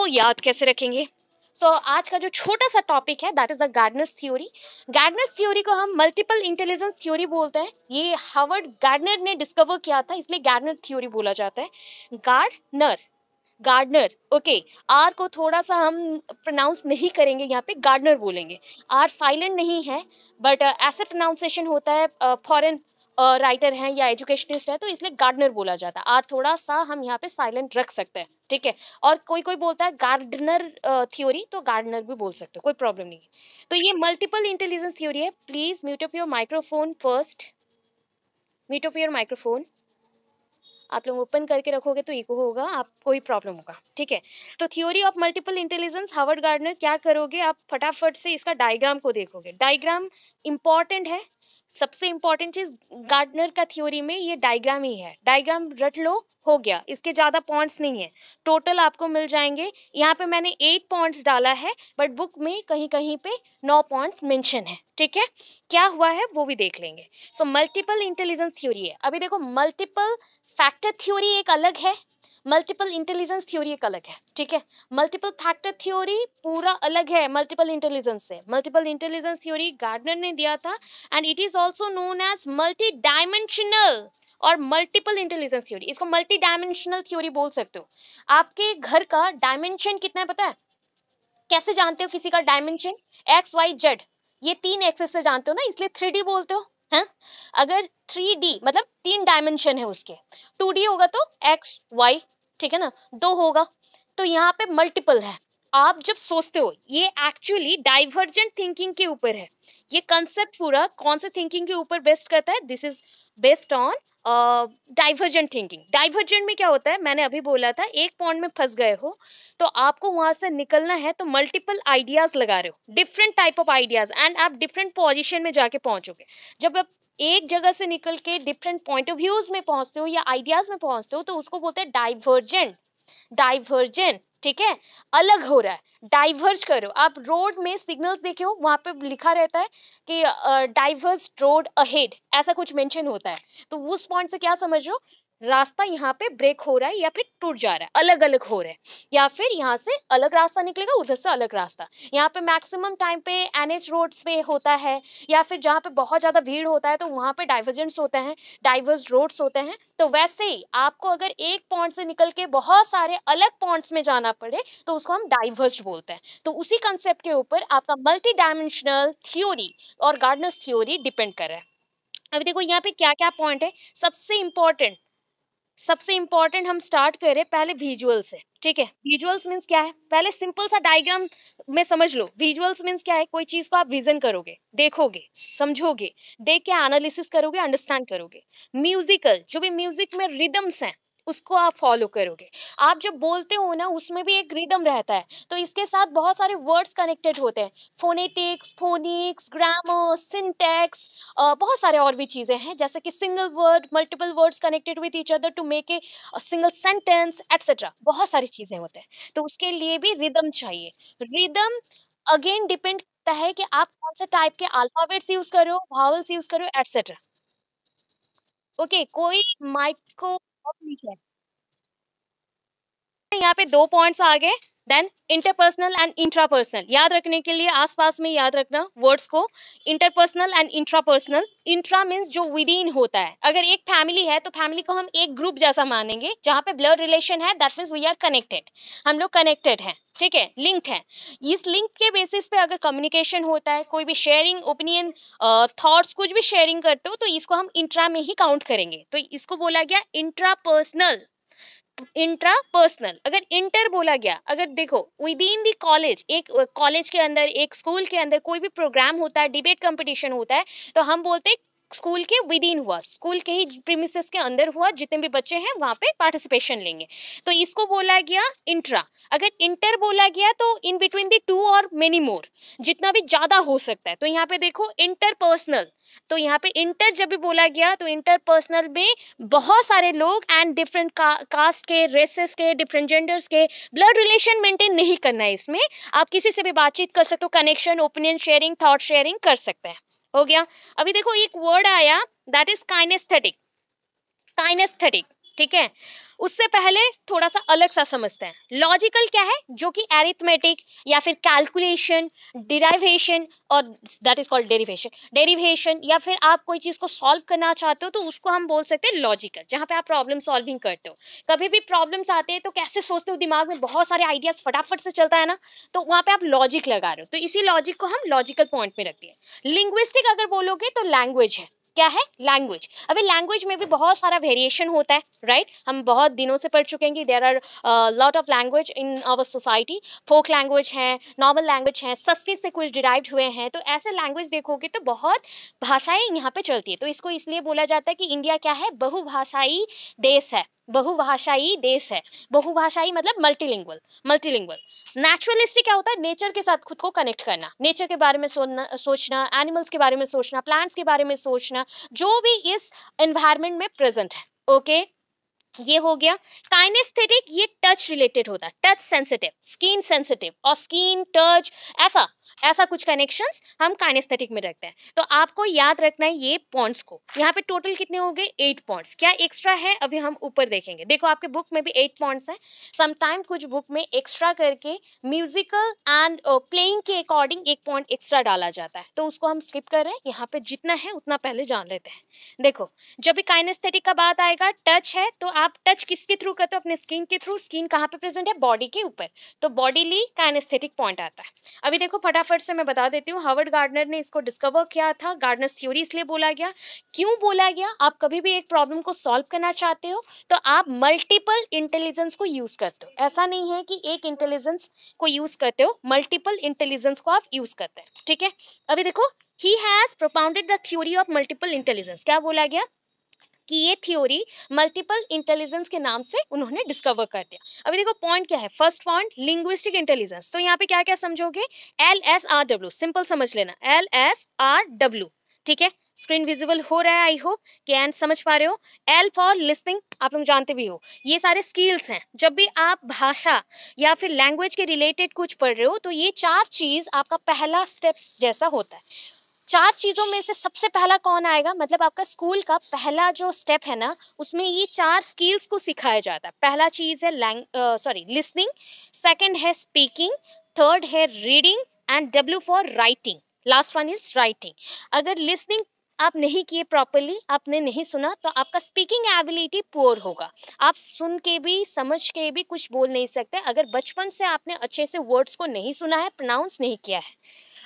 याद कैसे रखेंगे? तो आज का जो छोटा सा टॉपिक है that is the Gardner's theory. Gardner's theory को हम मल्टीपल इंटेलिजेंस थ्योरी बोलते हैं। ये हार्वर्ड गार्डनर ने डिस्कवर किया था, इसलिए गार्डनर थ्योरी बोला जाता है। Gardener, gardener, okay. आर को थोड़ा सा हम प्रोनाउंस नहीं करेंगे, यहाँ पे गार्डनर बोलेंगे। आर साइलेंट नहीं है, बट ऐसे प्रोनाउंसिएशन होता है, फॉरेन राइटर हैं या एजुकेशनिस्ट है तो इसलिए गार्डनर बोला जाता है। आर थोड़ा सा हम यहाँ पे साइलेंट रख सकते हैं, ठीक है। और कोई कोई बोलता है गार्डनर थ्योरी, तो गार्डनर भी बोल सकते हो, कोई प्रॉब्लम नहीं है। तो ये मल्टीपल इंटेलिजेंस थ्योरी है। Please mute up your microphone first, mute up your microphone. आप लोग ओपन करके रखोगे तो इको होगा, आप कोई प्रॉब्लम होगा, ठीक है। तो theory of multiple intelligence Harvard gardener, क्या करोगे आप फटाफट से इसका डायग्राम को देखोगे। डायग्राम इंपॉर्टेंट है, सबसे इंपॉर्टेंट चीज गार्डनर का थ्योरी में ये डायग्राम ही है। डायग्राम रट लो, हो गया, इसके ज्यादा पॉइंट्स नहीं है। टोटल आपको मिल जाएंगे, यहाँ पे मैंने 8 पॉइंट्स डाला है, बट बुक में कहीं कहीं पे 9 पॉइंट्स मेंशन है, ठीक है। क्या हुआ है वो भी देख लेंगे। सो मल्टीपल इंटेलिजेंस थ्योरी है। अभी देखो, मल्टीपल फैक्टर थ्योरी एक अलग है, मल्टीपल इंटेलिजेंस थ्योरी एक अलग है, ठीक है। मल्टीपल फैक्टर थ्योरी पूरा अलग है मल्टीपल इंटेलिजेंस से। मल्टीपल इंटेलिजेंस थ्योरी गार्डनर ने दिया था and it is also known as multi dimensional और मल्टीपल इंटेलिजेंस थ्योरी। इसको मल्टी डायमेंशनल थ्योरी बोल सकते हो। आपके घर का डायमेंशन कितना है पता है? कैसे जानते हो किसी का डायमेंशन? एक्स वाई जेड, ये 3 एक्सेस से जानते हो ना, इसलिए 3D बोलते हो, हैं? अगर 3D मतलब 3 डायमेंशन है उसके, 2D होगा तो एक्स वाई, ठीक है ना, 2 होगा। तो यहाँ पे मल्टीपल है। आप जब सोचते हो, ये एक्चुअली डाइवर्जेंट थिंकिंग के ऊपर है। ये कंसेप्ट पूरा कौन से थिंकिंग के ऊपर बेस्ड करता है? This is based on divergent thinking. Divergent में क्या होता है, मैंने अभी बोला था, एक पॉइंट में फंस गए हो तो आपको वहां से निकलना है, तो मल्टीपल आइडियाज लगा रहे हो, different type of ideas, and आप डिफरेंट पोजीशन में जाके पहुंचोगे। जब आप एक जगह से निकल के डिफरेंट पॉइंट ऑफ व्यूज में पहुंचते हो या आइडियाज में पहुंचते हो, तो उसको बोलते हैं डाइवर्जेंट। डाइवर्जेंट, ठीक है, अलग हो रहा है, डाइवर्ज करो। आप रोड में सिग्नल्स देखे हो, वहां पे लिखा रहता है कि डाइवर्स रोड अहेड, ऐसा कुछ मेंशन होता है। तो उस पॉइंट से क्या समझ लो, रास्ता यहाँ पे ब्रेक हो रहा है या फिर टूट जा रहा है, अलग अलग हो रहा है, या फिर यहाँ से अलग रास्ता निकलेगा, उधर से अलग रास्ता। यहाँ पे मैक्सिमम टाइम पे NH रोड्स पे होता है, या फिर जहाँ पे बहुत ज्यादा भीड़ होता है तो वहाँ पे डाइवर्जेंट्स होते हैं, डाइवर्स रोड्स होते हैं। तो वैसे ही आपको अगर एक पॉइंट से निकल के बहुत सारे अलग पॉइंट्स में जाना पड़े तो उसको हम डाइवर्स बोलते हैं। तो उसी कंसेप्ट के ऊपर आपका मल्टी डायमेंशनल थ्योरी और गार्डनर्स थ्योरी डिपेंड कर रहा है। अभी देखो यहाँ पे क्या क्या पॉइंट है। सबसे इंपॉर्टेंट हम स्टार्ट करें पहले विजुअल से, ठीक है। विजुअल्स मीन्स क्या है, पहले सिंपल सा डायग्राम में समझ लो। विजुअल्स मीन्स क्या है, कोई चीज को आप विजन करोगे, देखोगे, समझोगे, देख के एनालिसिस करोगे, अंडरस्टैंड करोगे। म्यूजिकल, जो भी म्यूजिक में रिदम्स हैं उसको आप फॉलो करोगे। आप जब बोलते हो ना, उसमें भी एक रिदम रहता है, तो इसके साथ बहुत सारे वर्ड्स कनेक्टेड होते हैं, फोनेटिक्स, फोनिक्स, ग्रामर, सिंटैक्स, बहुत सारे और भी चीजें हैं, जैसे कि single word, multiple words connected with each other to make a single sentence etcetera. बहुत सारी चीजें होते हैं, तो उसके लिए भी रिदम चाहिए। रिदम अगेन डिपेंड करता है कि आप कौन से टाइप के अल्फाबेट्स यूज करो, वावल्स यूज करो एटसेट्रा। ओके, कोई माइक्रो नहीं है। यहाँ पे 2 पॉइंट्स आ गए। देन इंटरपर्सनल एंड इंट्रापर्सनल, याद रखने के लिए आसपास में याद रखना वर्ड्स को, interpersonal and intrapersonal. Intra means जो विद इन होता है। अगर एक फैमिली है तो फैमिली को हम एक ग्रुप जैसा मानेंगे, जहाँ पे ब्लड रिलेशन है, that means we are connected, हम लोग कनेक्टेड हैं, ठीक है, लिंक्ड है। इस लिंक के बेसिस पे अगर कम्युनिकेशन होता है, कोई भी शेयरिंग, ओपिनियन, थॉट्स, कुछ भी शेयरिंग करते हो, तो इसको हम इंट्रा में ही काउंट करेंगे। तो इसको बोला गया इंट्रापर्सनल, इंट्रापर्सनल। अगर इंटर बोला गया, अगर देखो विद इन दी कॉलेज, एक कॉलेज के अंदर, एक स्कूल के अंदर कोई भी प्रोग्राम होता है, डिबेट कंपटीशन होता है, तो हम बोलते हैं स्कूल के विद इन हुआ, स्कूल के ही प्रीमिसेस के अंदर हुआ, जितने भी बच्चे हैं वहां पे पार्टिसिपेशन लेंगे, तो इसको बोला गया इंट्रा। अगर इंटर बोला गया तो इन बिटवीन द टू और मेनी मोर, जितना भी ज्यादा हो सकता है। तो यहाँ पे देखो इंटरपर्सनल, तो यहाँ पे इंटर जब भी बोला गया तो इंटरपर्सनल में बहुत सारे लोग एंड डिफरेंट कास्ट के, रेसेस के, डिफरेंट जेंडर्स के, ब्लड रिलेशन मेंटेन नहीं करना है इसमें। आप किसी से भी बातचीत कर सकते हो, connection, opinion sharing, thought sharing कर सकते हैं। हो गया। अभी देखो एक वर्ड आया, दैट इज काइनेस्थेटिक। काइनेस्थेटिक, ठीक है। उससे पहले थोड़ा सा अलग सा समझते हैं। लॉजिकल क्या है? जो कि एरिथमेटिक या फिर कैलकुलेशन, डिराइवेशन और that is called derivation, derivation या फिर आप कोई चीज़ को सॉल्व करना चाहते हो तो उसको हम बोल सकते हैं लॉजिकल, जहाँ पे आप प्रॉब्लम सॉल्विंग करते हो। कभी भी प्रॉब्लम्स आते हैं तो कैसे सोचते हो, दिमाग में बहुत सारे आइडियाज फटाफट से चलता है ना, तो वहाँ पे आप लॉजिक लगा रहे हो, तो इसी लॉजिक को हम लॉजिकल पॉइंट में रखते हैं। लिंग्विस्टिक अगर बोलोगे तो लैंग्वेज है। क्या है? लैंग्वेज। अभी लैंग्वेज में भी बहुत सारा वेरिएशन होता है, राइट? हम बहुत दिनों से पढ़ चुके हैं कि there are lot of language in our society. Folk language है, नॉर्मल लैंग्वेज है, संस्कृत से कुछ डिराइव्ड हुए हैं, तो ऐसे लैंग्वेज देखोगे तो बहुत भाषाएं यहाँ पे चलती है। तो इसको इसलिए बोला जाता है कि इंडिया क्या है? बहुभाषाई देश है। बहुभाषाई देश है। बहुभाषाई मतलब मल्टीलिंगुअल, मल्टीलिंगुअल। नेचुरलिस्टिक क्या होता है? नेचर के साथ खुद को कनेक्ट करना, नेचर के बारे में सोचना, एनिमल्स के बारे में सोचना, प्लांट्स के बारे में सोचना, जो भी इस एनवायरनमेंट में प्रेजेंट है। ओके, ये हो गया। काइनेस्थेटिक ये टच रिलेटेड होता है, टच सेंसिटिव, स्किन सेंसिटिव और स्किन टच, ऐसा ऐसा कुछ कनेक्शंस हम काइनेस्थेटिक में रखते हैं। तो आपको याद रखना है ये पॉइंट्स को। यहाँ पे टोटल कितने हो गए? 8 पॉइंट्स। क्या एक्स्ट्रा है अभी हम ऊपर देखेंगे। देखो आपके बुक में भी 8 पॉइंट्स हैं। समटाइम कुछ बुक में एक्स्ट्रा करके म्यूजिकल एंड प्लेइंग के अकॉर्डिंग 1 पॉइंट एक्स्ट्रा डाला जाता है, तो उसको हम स्किप कर रहे हैं। यहाँ पे जितना है उतना पहले जान लेते हैं। देखो, जब भी काइनेस्थेटिक का बात आएगा, टच है तो आप टच किसके थ्रू करते हो? अपने स्किन के थ्रू। स्किन कहाँ पे प्रेजेंट है? बॉडी के ऊपर, तो बॉडीली काइनेस्थेटिक पॉइंट आता है। अभी देखो फटाफट से मैं बता देती हूँ, हार्वर्ड गार्डनर ने इसको डिस्कवर किया था। गार्डनर्स थ्योरी इसलिए बोला गया, क्यों बोला गया? आप कभी भी एक प्रॉब्लम को सॉल्व करना चाहते हो तो आप मल्टीपल इंटेलिजेंस को यूज करते हो। ऐसा नहीं है कि एक इंटेलिजेंस को यूज करते हो, मल्टीपल इंटेलिजेंस को आप यूज करते हैं, ठीक है। अभी देखो, he has propounded the theory of multiple intelligence. क्या बोला गया? कि ये थ्योरी मल्टीपल इंटेलिजेंस के नाम से उन्होंने डिस्कवर कर दिया। अभी देखो पॉइंट क्या है। First point, linguistic intelligence. तो यहाँ पे क्या क्या समझोगे? LSRW, सिंपल समझ लेना, LSRW, ठीक है। स्क्रीन विजिबल हो रहा है, आई होप कि एंड समझ पा रहे हो। L फॉर लिसनिंग, आप लोग जानते भी हो, ये सारे स्किल्स हैं। जब भी आप भाषा या फिर लैंग्वेज के रिलेटेड कुछ पढ़ रहे हो तो ये 4 चीज आपका पहला स्टेप्स जैसा होता है। 4 चीज़ों में से सबसे पहला कौन आएगा? मतलब आपका स्कूल का पहला जो स्टेप है ना, उसमें ये 4 स्किल्स को सिखाया जाता है। पहला चीज़ है लिसनिंग, सेकंड है स्पीकिंग, थर्ड है reading and W for writing, last one is writing. अगर लिसनिंग आप नहीं किए प्रॉपरली, आपने नहीं सुना, तो आपका स्पीकिंग एबिलिटी पुअर होगा। आप सुन के भी समझ के भी कुछ बोल नहीं सकते अगर बचपन से आपने अच्छे से वर्ड्स को नहीं सुना है, प्रोनाउंस नहीं किया है।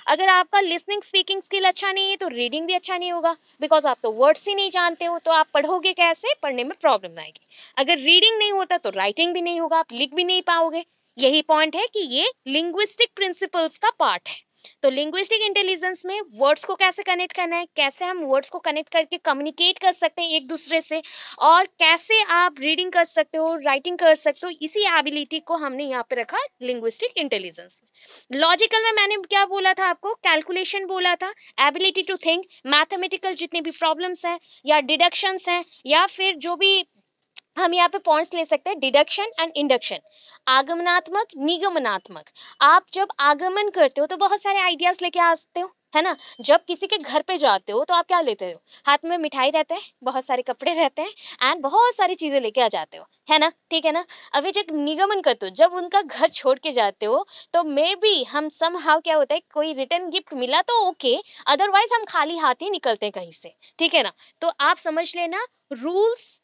अगर आपका लिसनिंग स्पीकिंग स्किल अच्छा नहीं है तो रीडिंग भी अच्छा नहीं होगा, बिकॉज आप तो वर्ड्स ही नहीं जानते हो, तो आप पढ़ोगे कैसे? पढ़ने में प्रॉब्लम आएगी। अगर रीडिंग नहीं होता तो राइटिंग भी नहीं होगा, आप लिख भी नहीं पाओगे। यही पॉइंट है कि ये लिंग्विस्टिक प्रिंसिपल्स का पार्ट है। तो लिंग्विस्टिक इंटेलिजेंस में वर्ड्स को कैसे कनेक्ट करना है, कैसे हम वर्ड्स को कनेक्ट करके कम्युनिकेट कर सकते हैं एक दूसरे से, और कैसे आप रीडिंग कर सकते हो, राइटिंग कर सकते हो, इसी एबिलिटी को हमने यहाँ पे रखा लिंग्विस्टिक इंटेलिजेंस। लॉजिकल में मैंने क्या बोला था आपको? कैलकुलेशन बोला था, एबिलिटी टू थिंक, मैथमेटिकल जितने भी प्रॉब्लम्स हैं या डिडक्शंस हैं, या फिर जो भी हम यहाँ पे पॉइंट्स ले सकते हैं, डिडक्शन एंड इंडक्शन, आगमनात्मक, निगमनात्मक। आप जब आगमन करते हो तो बहुत सारे आइडियाज लेके आते हो, है ना। जब किसी के घर पे जाते हो तो आप क्या लेते हो? हाथ में मिठाई रहते हैं, बहुत सारे कपड़े रहते हैं एंड बहुत सारी चीजें लेके आ जाते हो, है ना, ठीक है ना। अभी जब निगमन करते हो, जब उनका घर छोड़ के जाते हो, तो मे बी हम समहाउ क्या होता है, कोई रिटर्न गिफ्ट मिला तो ओके, अदरवाइज हम खाली हाथ ही निकलते हैं कहीं से, ठीक है ना। तो आप समझ लेना, rules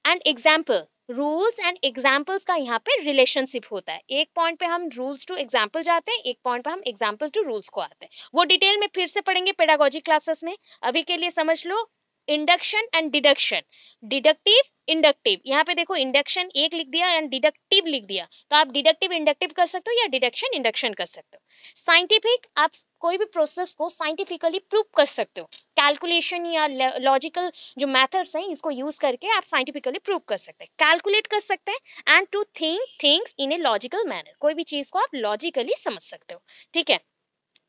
and example, rules and examples का यहाँ पे रिलेशनशिप होता है। एक पॉइंट पे हम रूल्स टू एग्जाम्पल जाते हैं, एक पॉइंट पे हम एग्जाम्पल टू रूल्स को आते हैं। वो डिटेल में फिर से पढ़ेंगे पेडागोजी क्लासेस में। अभी के लिए समझ लो induction and deduction, deductive inductive. यहाँ पे देखो इंडक्शन एक लिख दिया एंड डिडक्टिव लिख दिया, तो आप डिडक्टिव इंडक्टिव कर सकते हो या डिडक्शन इंडक्शन कर सकते हो। साइंटिफिक, आप कोई भी प्रोसेस को साइंटिफिकली प्रूव कर सकते हो। कैलकुलेशन या लॉजिकल जो मेथड्स हैं, इसको यूज करके आप साइंटिफिकली प्रूव कर सकते हैं, कैलकुलेट कर सकते हैं, and to think things in a logical manner. कोई भी चीज को आप लॉजिकली समझ सकते हो, ठीक है,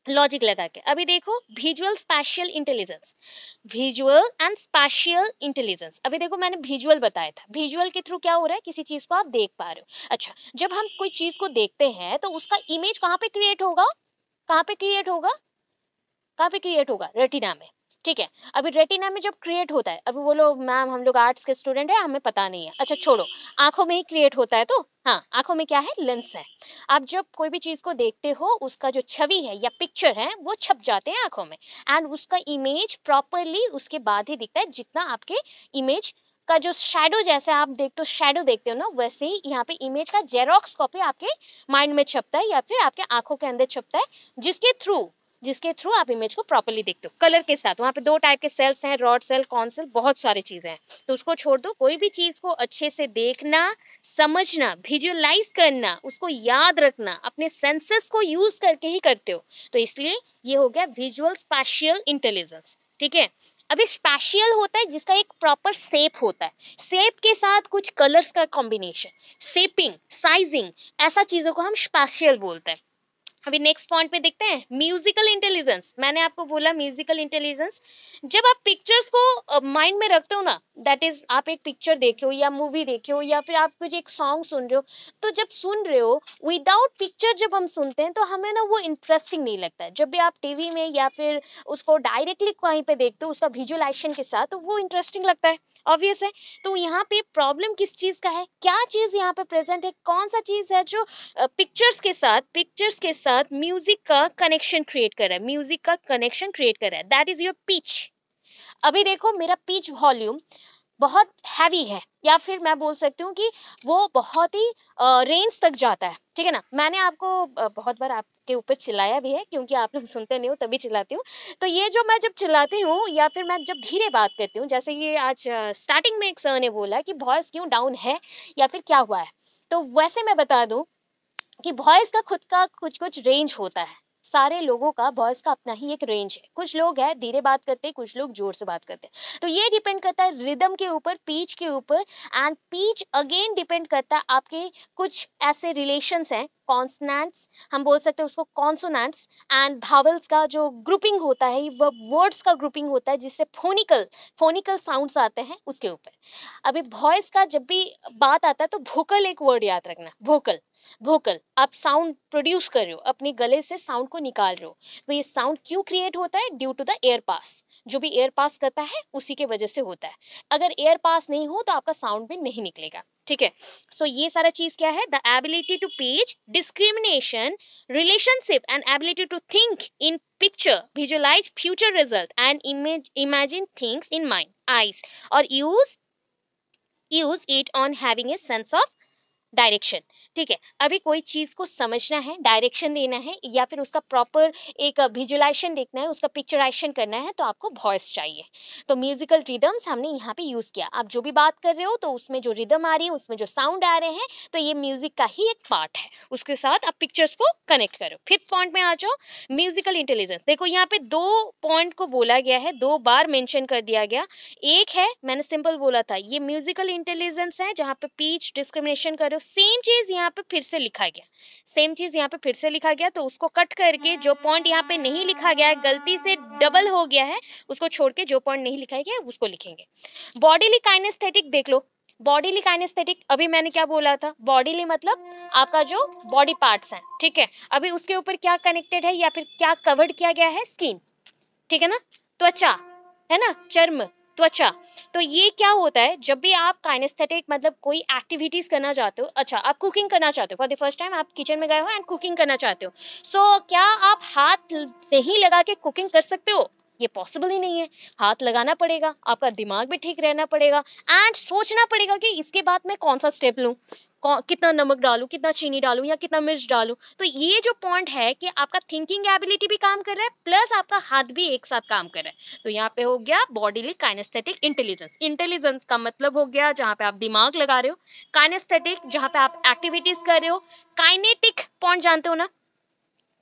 लॉजिक लगा के। अभी देखो visual spatial intelligence, visual and spatial intelligence. अभी देखो मैंने विजुअल बताया था, विजुअल के थ्रू क्या हो रहा है, किसी चीज को आप देख पा रहे हो। अच्छा, जब हम कोई चीज को देखते हैं तो उसका इमेज कहाँ पे क्रिएट होगा? कहाँ पे क्रिएट होगा? कहाँ पे क्रिएट होगा? रेटिना में। ठीक है। अभी रेटिना में जब क्रिएट होता है, अभी बोलो मैम हम लोग आर्ट्स के स्टूडेंट है, हमें पता नहीं है, अच्छा छोड़ो, आंखों में ही क्रिएट होता है, तो हाँ आंखों में क्या है, लेंस है। आप जब कोई भी चीज को देखते हो, उसका जो छवि है या पिक्चर है वो छप जाते हैं आंखों में, एंड उसका इमेज प्रॉपरली उसके बाद ही दिखता है, जितना आपके इमेज का जो शेडो, जैसे आप देखते हो शेडो देखते हो ना, वैसे ही यहाँ पे इमेज का जेरोक्स कॉपी आपके माइंड में छपता है या फिर आपके आंखों के अंदर छपता है, जिसके थ्रू आप इमेज को प्रॉपरली देखते हो कलर के साथ। वहाँ पे 2 टाइप के सेल्स हैं, रॉड सेल, कॉन सेल, बहुत सारी चीजें हैं, तो उसको छोड़ दो। कोई भी चीज को अच्छे से देखना, समझना, विजुअलाइज करना, उसको याद रखना, अपने सेंसेस को यूज करके ही करते हो, तो इसलिए ये हो गया विजुअल स्पैशियल इंटेलिजेंस। ठीक है। अभी स्पैशियल होता है जिसका एक प्रॉपर शेप होता है, शेप के साथ कुछ कलर्स का कॉम्बिनेशन, शेपिंग, साइजिंग, ऐसा चीजों को हम स्पैशियल बोलते हैं। अभी नेक्स्ट पॉइंट पे देखते हैं म्यूजिकल इंटेलिजेंस। मैंने आपको बोला म्यूजिकल इंटेलिजेंस, जब आप पिक्चर्स को माइंड में रखते हो ना, दैट इज आप एक पिक्चर देखे हो या मूवी देखे हो या फिर आप कुछ एक सॉन्ग सुन रहे हो, तो जब सुन रहे हो विदाउट पिक्चर जब हम सुनते हैं तो हमें ना वो इंटरेस्टिंग नहीं लगता है। जब भी आप टीवी में या फिर उसको डायरेक्टली कहीं पे देखते हो उसका विजुअलाइजेशन के साथ, तो वो इंटरेस्टिंग लगता है, ऑब्वियस है। तो यहाँ पे प्रॉब्लम किस चीज का है, क्या चीज यहाँ पे प्रेजेंट है, कौन सा चीज है जो पिक्चर्स के साथ म्यूजिक का कनेक्शन क्रिएट कर रहा है, म्यूजिक का कनेक्शन क्रिएट कर रहा है, दैट इज योर पिच। अभी देखो मेरा पिच वॉल्यूम बहुत हैवी है, या फिर मैं बोल सकती हूँ कि वो बहुत ही रेंज तक जाता है, ठीक है ना। मैंने आपको बहुत बार आपके ऊपर चिल्लाया भी है, क्योंकि आप लोग सुनते नहीं हो तभी चिल्लाती हूँ। तो ये जो मैं जब चिल्लाती हूँ या फिर मैं जब धीरे बात करती हूँ, जैसे ये आज स्टार्टिंग में एक सर ने बोला कि वॉइस क्यों डाउन है या फिर क्या हुआ है, तो वैसे मैं बता दूं कि वॉइस का खुद का कुछ कुछ रेंज होता है। सारे लोगों का वॉइस का अपना ही एक रेंज है, कुछ लोग हैं धीरे बात करते हैं, कुछ लोग जोर से बात करते हैं, तो ये डिपेंड करता है रिदम के ऊपर, पिच के ऊपर, एंड पिच अगेन डिपेंड करता है आपके कुछ ऐसे रिलेशंस हैं, कॉन्सोनेंट्स हम बोल सकते हैं उसको, कॉन्सोनेंट्स एंड भावल्स का जो ग्रुपिंग होता है, वह वर्ड्स का ग्रुपिंग होता है, जिससे फोनिकल साउंड्स आते हैं उसके ऊपर। अभी वॉइस का जब भी बात आता है तो वोकल एक वर्ड याद रखना, वोकल। वोकल आप साउंड प्रोड्यूस कर रहे हो, अपने गले से साउंड को निकाल रहे हो, तो ये साउंड क्यों क्रिएट होता है, due to the air pass. जो भी एयर पास करता है उसी के वजह से होता है, अगर एयर पास नहीं हो तो आपका साउंड भी नहीं निकलेगा, ठीक है। सो ये सारा चीज क्या है, the ability to page discrimination, relationship and ability to think in picture, visualise future result and imagine things in mind eyes, और use it on having a sense of direction. ठीक है। अभी कोई चीज को समझना है, डायरेक्शन देना है, या फिर उसका प्रॉपर एक विजुअलाइजेशन देखना है, उसका पिक्चराइजेशन करना है, तो आपको वॉइस चाहिए। तो म्यूजिकल रिदम्स हमने यहाँ पे यूज किया। आप जो भी बात कर रहे हो तो उसमें जो रिदम आ रही है, उसमें जो साउंड आ रहे हैं, तो ये म्यूजिक का ही एक पार्ट है, उसके साथ आप पिक्चर्स को कनेक्ट करो। 5th पॉइंट में आ जाओ, म्यूजिकल इंटेलिजेंस। देखो यहाँ पे 2 पॉइंट को बोला गया है, 2 बार मेंशन कर दिया गया। एक है मैंने सिंपल बोला था, ये म्यूजिकल इंटेलिजेंस है जहाँ पे पिच डिस्क्रिमिनेशन करो, सेम चीज यहाँ पे फिर से लिखा गया, सेम चीज यहाँ पे फिर से लिखा गया, तो उसको कट करके जो पॉइंट यहाँ पे नहीं लिखा गया है, गलती से डबल हो गया है, उसको छोड़ के जो पॉइंट नहीं लिखा गया है उसको लिखेंगे। बॉडीली काइनेस्थेटिक देख लो, बॉडीली काइनेस्थेटिक, अभी मैंने क्या बोला था, बॉडीली मतलब आपका जो बॉडी पार्ट्स हैं, ठीक है। अभी उसके ऊपर क्या कनेक्टेड है या फिर क्या कवर्ड किया गया है, स्किन, ठीक है ना, त्वचा है ना, चर्म, त्वचा। तो ये क्या होता है, जब भी आप काइनेस्थेटिक मतलब कोई एक्टिविटीज करना चाहते हो, अच्छा आप कुकिंग करना चाहते हो, फॉर द फर्स्ट टाइम आप किचन में गए हो एंड कुकिंग करना चाहते हो, सो क्या आप हाथ नहीं लगा के कुकिंग कर सकते हो, ये पॉसिबल ही नहीं है। हाथ लगाना पड़ेगा, आपका दिमाग भी ठीक रहना पड़ेगा, एंड सोचना पड़ेगा कि इसके बाद मैं कौन सा स्टेप लूँ, कितना नमक डालूं, कितना चीनी डालूं या कितना मिर्च डालूं। तो ये जो पॉइंट है कि आपका थिंकिंग एबिलिटी भी काम कर रहा है, प्लस आपका हाथ भी एक साथ काम कर रहा है, तो यहाँ पे हो गया बॉडीली काइनेस्थेटिक इंटेलिजेंस। इंटेलिजेंस का मतलब हो गया जहाँ पे आप दिमाग लगा रहे हो, काइनेस्थेटिक जहाँ पे आप एक्टिविटीज कर रहे हो, काइनेटिक पॉइंट जानते हो ना,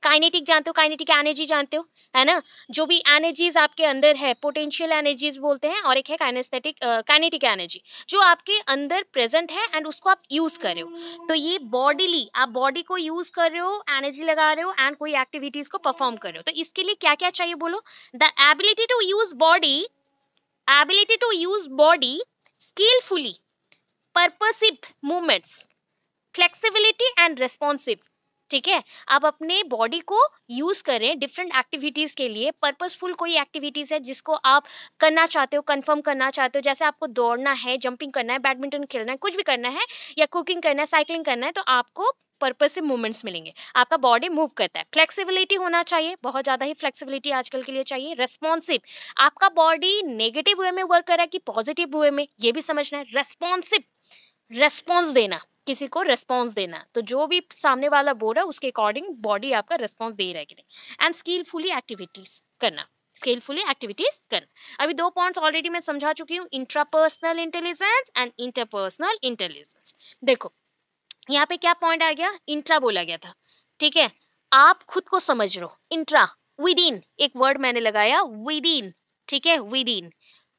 काइनेटिक जानते हो, काइनेटिक एनर्जी जानते हो, है ना, जो भी एनर्जीज आपके अंदर है, पोटेंशियल एनर्जीज बोलते हैं, और एक है काइनेस्थेटिक काइनेटिक एनर्जी जो आपके अंदर प्रेजेंट है एंड उसको आप यूज कर रहे हो। तो ये बॉडीली आप बॉडी को यूज कर रहे हो, एनर्जी लगा रहे हो एंड कोई एक्टिविटीज को परफॉर्म कर रहे हो, तो इसके लिए क्या क्या चाहिए बोलो, the ability to use body skilfully, purposive movements, flexibility and responsive, ठीक है, आप अपने बॉडी को यूज करें डिफरेंट एक्टिविटीज के लिए। पर्पसफुल कोई एक्टिविटीज है जिसको आप करना चाहते हो, कंफर्म करना चाहते हो, जैसे आपको दौड़ना है, जंपिंग करना है, बैडमिंटन खेलना है, कुछ भी करना है, या कुकिंग करना है, साइकिलिंग करना है, तो आपको पर्पसिव मूवमेंट्स मिलेंगे, आपका बॉडी मूव करता है। फ्लेक्सिबिलिटी होना चाहिए, बहुत ज़्यादा ही फ्लेक्सिबिलिटी आजकल के लिए चाहिए। रेस्पॉन्सिव, आपका बॉडी नेगेटिव वे में वर्क कर रहा है कि पॉजिटिव वे में, ये भी समझना है। रेस्पॉन्सिव, रेस्पॉन्स देना, किसी को रेस्पॉन्स देना, तो जो भी सामने वाला बोल रहा है उसके अकॉर्डिंग बॉडी आपका रेस्पॉन्स दे रहा है कि नहीं। एंड स्किलफुली एक्टिविटीज करना, स्किलफुली एक्टिविटीज करना। अभी 2 पॉइंट्स ऑलरेडी मैं समझा चुकी हूँ, intrapersonal intelligence and interpersonal intelligence. देखो यहाँ पे क्या पॉइंट आ गया, इंट्रा बोला गया था, ठीक है, आप खुद को समझ लो। इंट्रा, विद इन, एक वर्ड मैंने लगाया विद इन, ठीक है, विद इन,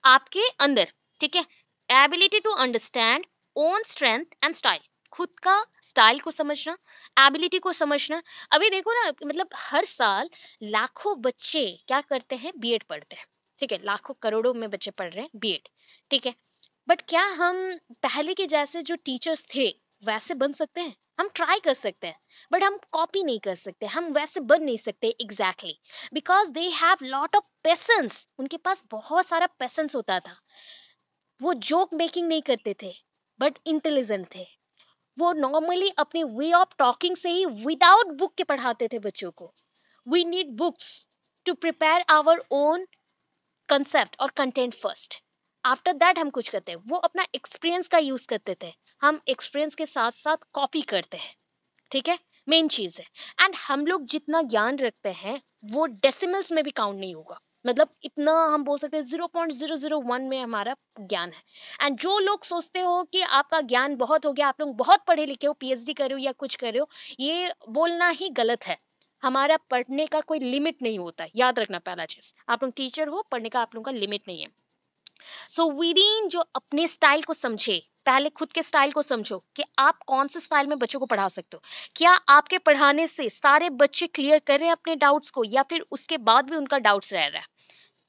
आपके अंदर, ठीक है। Ability to understand own strength and style, खुद का स्टाइल को समझना, एबिलिटी को समझना। अभी देखो ना, मतलब हर साल लाखों बच्चे क्या करते हैं, बीएड पढ़ते हैं, ठीक है, लाखों करोड़ों में बच्चे पढ़ रहे हैं बीएड, ठीक है। बट क्या हम पहले के जैसे जो टीचर्स थे वैसे बन सकते हैं? हम ट्राई कर सकते हैं, बट हम कॉपी नहीं कर सकते, हम वैसे बन नहीं सकते exactly, because they have lot of patience, उनके पास बहुत सारा पेशेंस होता था। वो जोक मेकिंग नहीं करते थे, बट इंटेलिजेंट थे। वो नॉर्मली अपने वे ऑफ टॉकिंग से ही विदाउट बुक के पढ़ाते थे बच्चों को। We need books to prepare our own concept और कंटेंट फर्स्ट, आफ्टर दैट हम कुछ करते हैं। वो अपना एक्सपीरियंस का यूज करते थे, हम एक्सपीरियंस के साथ साथ कॉपी करते हैं, ठीक है, मेन चीज है। एंड हम लोग जितना ज्ञान रखते हैं वो डेसिमल्स में भी काउंट नहीं होगा, मतलब इतना हम बोल सकते हैं 0.001 में हमारा ज्ञान है। एंड जो लोग सोचते हो कि आपका ज्ञान बहुत हो गया, आप लोग बहुत पढ़े लिखे हो, पीएचडी कर रहे हो या कुछ कर रहे हो, ये बोलना ही गलत है। हमारा पढ़ने का कोई लिमिट नहीं होता, याद रखना पहला चीज, आप लोग टीचर हो, पढ़ने का आप लोगों का लिमिट नहीं है। सो विदिन जो अपने स्टाइल को समझे, पहले खुद के स्टाइल को समझो कि आप कौन से स्टाइल में बच्चों को पढ़ा सकते हो। क्या आपके पढ़ाने से सारे बच्चे क्लियर कर रहे हैं अपने डाउट्स को, या फिर उसके बाद भी उनका डाउट्स रह रहा है,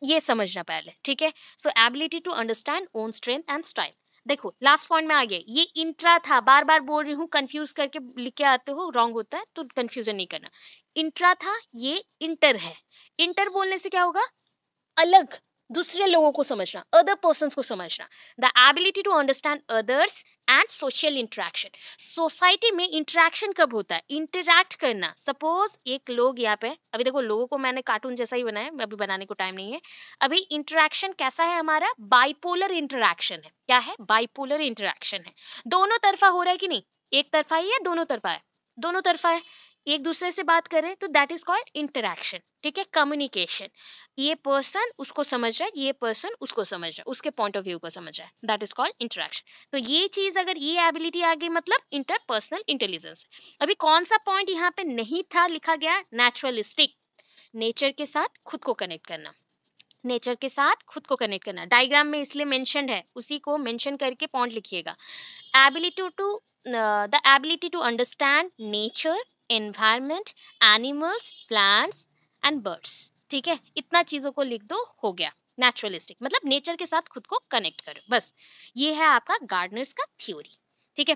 ये समझना पहले, ठीक है। So ability to understand own strength and style. देखो लास्ट पॉइंट में आ गए, ये इंट्रा था, बार बार बोल रही हूँ, कंफ्यूज करके लिख के आते हो, रॉन्ग होता है, तो कंफ्यूजन नहीं करना। इंट्रा था, ये इंटर है। इंटर बोलने से क्या होगा, अलग, दूसरे लोगों को समझना, अदर पर्सन्स को समझना। The ability to understand others and social interaction. Society में इंटरेक्शन कब होता है, इंटरैक्ट करना। सपोज एक लोग यहाँ पे, अभी देखो लोगों को मैंने कार्टून जैसा ही बनाया, अभी बनाने को टाइम नहीं है। अभी इंटरेक्शन कैसा है हमारा, बाइपोलर इंटरेक्शन है। क्या है, बाइपोलर इंटरेक्शन है, दोनों तरफा हो रहा है कि नहीं, एक तरफा ही है, दोनों तरफा है, दोनों तरफा है, एक दूसरे से बात करें तो दैट इज कॉल्ड इंटरेक्शन, ठीक है, कम्युनिकेशन। ये पर्सन उसको समझ रहा है, ये पर्सन उसको समझ रहा है, उसके पॉइंट ऑफ व्यू को समझ रहा है, दैट इज कॉल्ड इंटरेक्शन। तो ये चीज अगर ये एबिलिटी आ गई, मतलब इंटरपर्सनल इंटेलिजेंस। अभी कौन सा पॉइंट यहाँ पे नहीं था लिखा गया, नेचुरलिस्टिक, नेचर के साथ खुद को कनेक्ट करना, नेचर के साथ खुद को कनेक्ट करना। डायग्राम में इसलिए मेंशन्ड है, उसी को मेंशन करके पॉइंट लिखिएगा। The ability to understand nature, environment, animals, plants and birds, ठीक है, इतना चीजों को लिख दो, हो गया नेचुरलिस्टिक, मतलब नेचर के साथ खुद को कनेक्ट करो, बस ये है आपका गार्डनर्स का थ्योरी, ठीक है।